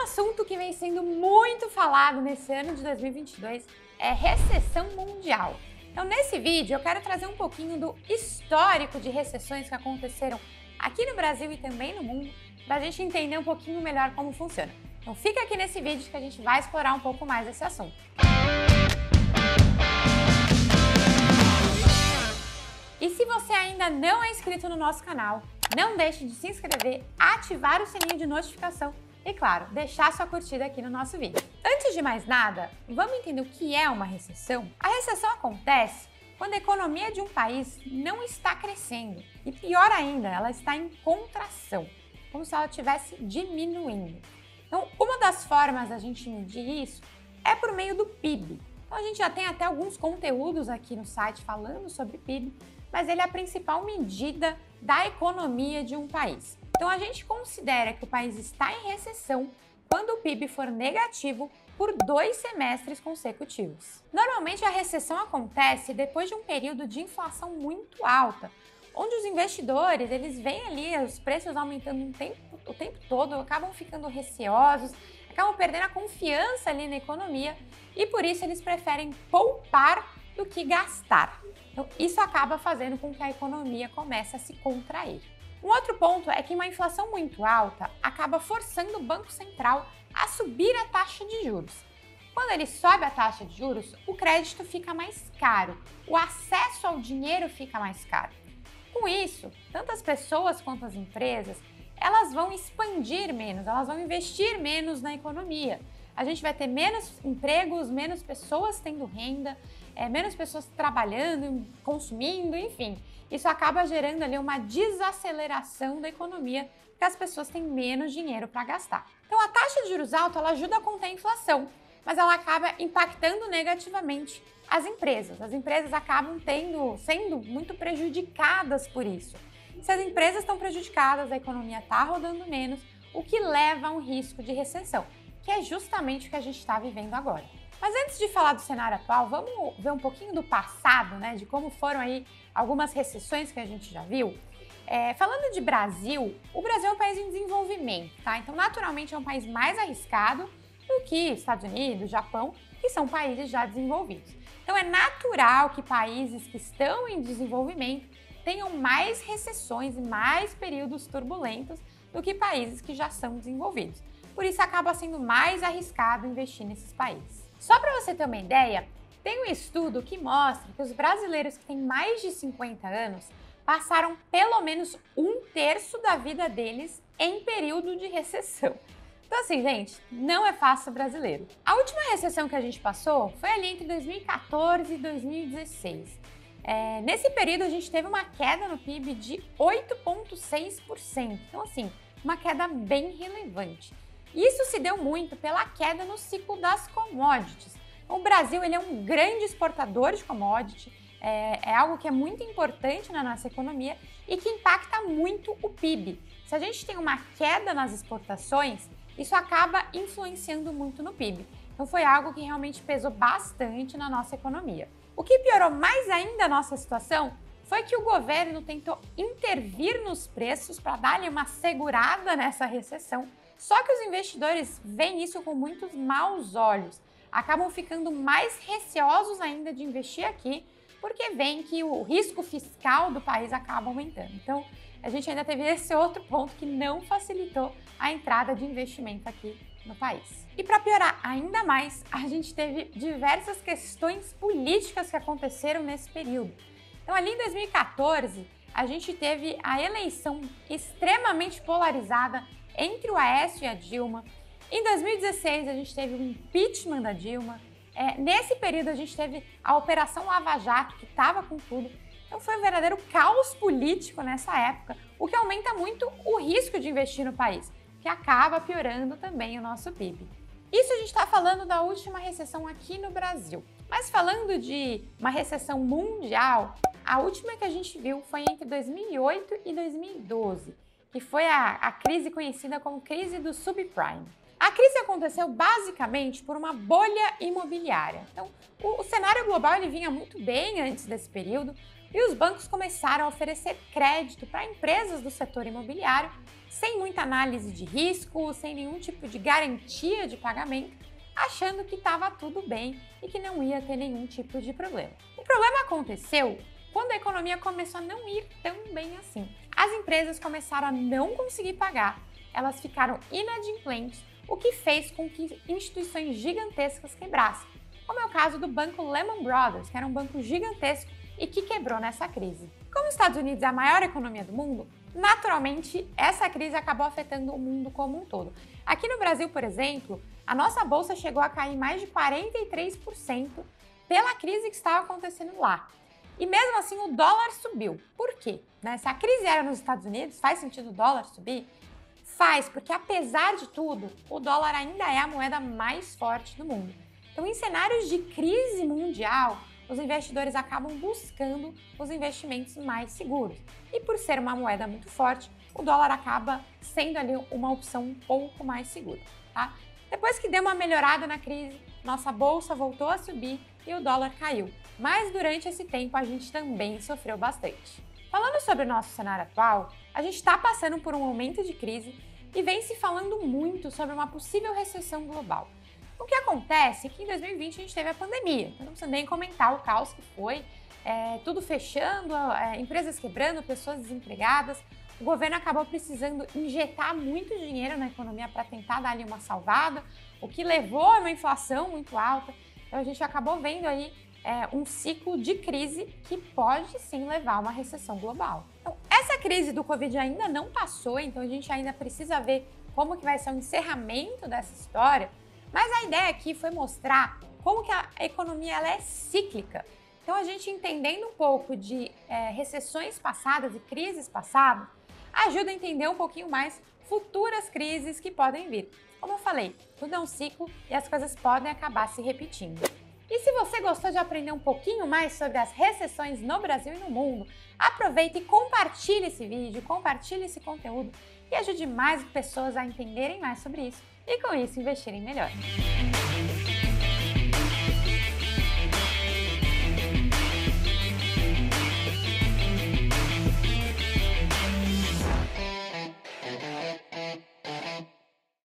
Um assunto que vem sendo muito falado nesse ano de 2022 é recessão mundial. Então, nesse vídeo, eu quero trazer um pouquinho do histórico de recessões que aconteceram aqui no Brasil e também no mundo, para a gente entender um pouquinho melhor como funciona. Então, fica aqui nesse vídeo que a gente vai explorar um pouco mais esse assunto. E se você ainda não é inscrito no nosso canal, não deixe de se inscrever, ativar o sininho de notificação e, claro, deixar sua curtida aqui no nosso vídeo. Antes de mais nada, vamos entender o que é uma recessão? A recessão acontece quando a economia de um país não está crescendo e, pior ainda, ela está em contração, como se ela estivesse diminuindo. Então, uma das formas da gente medir isso é por meio do PIB. Então, a gente já tem até alguns conteúdos aqui no site falando sobre PIB, mas ele é a principal medida da economia de um país. Então, a gente considera que o país está em recessão quando o PIB for negativo por 2 semestres consecutivos. Normalmente, a recessão acontece depois de um período de inflação muito alta, onde os investidores eles veem ali os preços aumentando o tempo todo, acabam ficando receosos, acabam perdendo a confiança ali na economia e por isso eles preferem poupar do que gastar. Então, isso acaba fazendo com que a economia comece a se contrair. Um outro ponto é que uma inflação muito alta acaba forçando o Banco Central a subir a taxa de juros. Quando ele sobe a taxa de juros, o crédito fica mais caro, o acesso ao dinheiro fica mais caro. Com isso, tanto as pessoas quanto as empresas, elas vão expandir menos, elas vão investir menos na economia. A gente vai ter menos empregos, menos pessoas tendo renda, menos pessoas trabalhando, consumindo, enfim. Isso acaba gerando ali uma desaceleração da economia, porque as pessoas têm menos dinheiro para gastar. Então, a taxa de juros alta ela ajuda a conter a inflação, mas ela acaba impactando negativamente as empresas. As empresas acabam sendo muito prejudicadas por isso. Se as empresas estão prejudicadas, a economia está rodando menos, o que leva a um risco de recessão, que é justamente o que a gente está vivendo agora. Mas antes de falar do cenário atual, vamos ver um pouquinho do passado, né, de como foram aí algumas recessões que a gente já viu. Falando de Brasil, o Brasil é um país em desenvolvimento, tá? Então, naturalmente, é um país mais arriscado do que Estados Unidos, Japão, que são países já desenvolvidos. Então, é natural que países que estão em desenvolvimento tenham mais recessões e mais períodos turbulentos do que países que já são desenvolvidos. Por isso, acaba sendo mais arriscado investir nesses países. Só para você ter uma ideia, tem um estudo que mostra que os brasileiros que têm mais de 50 anos passaram pelo menos 1/3 da vida deles em período de recessão. Então assim, gente, não é fácil brasileiro. A última recessão que a gente passou foi ali entre 2014 e 2016. Nesse período a gente teve uma queda no PIB de 8,6%. Então assim, uma queda bem relevante. Isso se deu muito pela queda no ciclo das commodities. O Brasil ele é um grande exportador de commodity, é algo que é muito importante na nossa economia e que impacta muito o PIB. Se a gente tem uma queda nas exportações, isso acaba influenciando muito no PIB. Então foi algo que realmente pesou bastante na nossa economia. O que piorou mais ainda a nossa situação foi que o governo tentou intervir nos preços para dar-lhe uma segurada nessa recessão. Só que os investidores veem isso com muitos maus olhos, acabam ficando mais receosos ainda de investir aqui, porque veem que o risco fiscal do país acaba aumentando. Então, a gente ainda teve esse outro ponto que não facilitou a entrada de investimento aqui no país. E para piorar ainda mais, a gente teve diversas questões políticas que aconteceram nesse período. Então, ali em 2014, a gente teve a eleição extremamente polarizada entre o Aécio e a Dilma. Em 2016, a gente teve o impeachment da Dilma. Nesse período, a gente teve a Operação Lava Jato, que estava com tudo. Então, foi um verdadeiro caos político nessa época, o que aumenta muito o risco de investir no país, que acaba piorando também o nosso PIB. Isso a gente está falando da última recessão aqui no Brasil. Mas falando de uma recessão mundial, a última que a gente viu foi entre 2008 e 2012. Que foi a crise conhecida como crise do subprime. A crise aconteceu basicamente por uma bolha imobiliária. Então, o cenário global ele vinha muito bem antes desse período e os bancos começaram a oferecer crédito para empresas do setor imobiliário sem muita análise de risco, sem nenhum tipo de garantia de pagamento, achando que estava tudo bem e que não ia ter nenhum tipo de problema. O problema aconteceu quando a economia começou a não ir tão bem assim. As empresas começaram a não conseguir pagar, elas ficaram inadimplentes, o que fez com que instituições gigantescas quebrassem, como é o caso do banco Lehman Brothers, que era um banco gigantesco e que quebrou nessa crise. Como os Estados Unidos é a maior economia do mundo, naturalmente essa crise acabou afetando o mundo como um todo. Aqui no Brasil, por exemplo, a nossa bolsa chegou a cair mais de 43% pela crise que estava acontecendo lá. E mesmo assim o dólar subiu. Por quê? Se a crise era nos Estados Unidos, faz sentido o dólar subir? Faz, porque apesar de tudo, o dólar ainda é a moeda mais forte do mundo. Então, em cenários de crise mundial, os investidores acabam buscando os investimentos mais seguros. E por ser uma moeda muito forte, o dólar acaba sendo ali uma opção um pouco mais segura, tá? Depois que deu uma melhorada na crise, nossa bolsa voltou a subir e o dólar caiu. Mas durante esse tempo a gente também sofreu bastante. Falando sobre o nosso cenário atual, a gente está passando por um aumento de crise e vem se falando muito sobre uma possível recessão global. O que acontece é que em 2020 a gente teve a pandemia, então não precisa nem comentar o caos que foi, tudo fechando, empresas quebrando, pessoas desempregadas. O governo acabou precisando injetar muito dinheiro na economia para tentar dar ali uma salvada, o que levou a uma inflação muito alta. Então a gente acabou vendo aí um ciclo de crise que pode sim levar a uma recessão global. Então, essa crise do Covid ainda não passou, então a gente ainda precisa ver como que vai ser o encerramento dessa história, mas a ideia aqui foi mostrar como que a economia ela é cíclica. Então, a gente entendendo um pouco de recessões passadas e crises passadas, ajuda a entender um pouquinho mais futuras crises que podem vir. Como eu falei, tudo é um ciclo e as coisas podem acabar se repetindo. E se você gostou de aprender um pouquinho mais sobre as recessões no Brasil e no mundo, aproveite e compartilhe esse vídeo, compartilhe esse conteúdo e ajude mais pessoas a entenderem mais sobre isso e com isso investirem melhor.